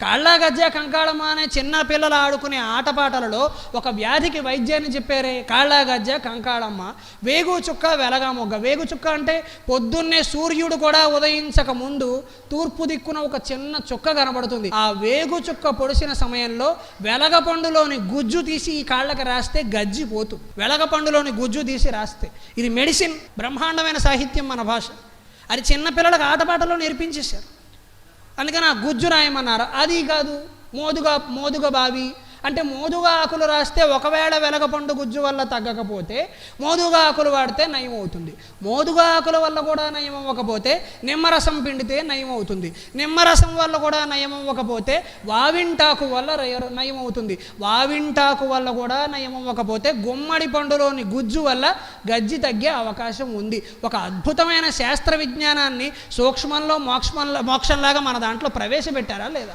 కాళ్ళ గజ్జ కంకాళమ్మ అనే చిన్న పిల్లలు ఆడుకునే ఆటపాటలలో ఒక వ్యాధికి వైద్యాన్ని చెప్పారే. కాళ్ళ గజ్జ కంకాళమ్మ, వేగు చుక్క వెలగా మొగ్గ. వేగు చుక్క అంటే పొద్దున్నే సూర్యుడు కూడా ఉదయించక ముందు తూర్పు దిక్కున ఒక చిన్న చుక్క కనబడుతుంది. ఆ వేగు చుక్క పొడిసిన సమయంలో వెలగపండులోని గుజ్జు తీసి ఈ కాళ్ళకి రాస్తే గజ్జి పోతు. వెలగపండులోని గుజ్జు తీసి రాస్తే ఇది మెడిసిన్. బ్రహ్మాండమైన సాహిత్యం మన భాష. అది చిన్నపిల్లలకు ఆటపాటలో నేర్పించేశారు. అందుకని ఆ గుజ్జు రాయమన్నారు. అది కాదు, మోదుగా బావి అంటే మోదుగా ఆకులు రాస్తే ఒకవేళ వెలగపండు గుజ్జు వల్ల తగ్గకపోతే మోదుగా ఆకులు వాడితే నయం అవుతుంది. మోదుగా ఆకుల వల్ల కూడా నయం అవ్వకపోతే నిమ్మరసం పిండితే నయం అవుతుంది. నిమ్మరసం వల్ల కూడా నయం అవ్వకపోతే వావింటాకు వల్ల నయం అవుతుంది. వావింటాకు వల్ల కూడా నయం అవ్వకపోతే గుమ్మడి పండులోని గుజ్జు వల్ల గజ్జి తగ్గే అవకాశం ఉంది. ఒక అద్భుతమైన శాస్త్ర విజ్ఞానాన్ని సూక్ష్మంలో మోక్షంలాగా మన దాంట్లో ప్రవేశపెట్టారా లేదా?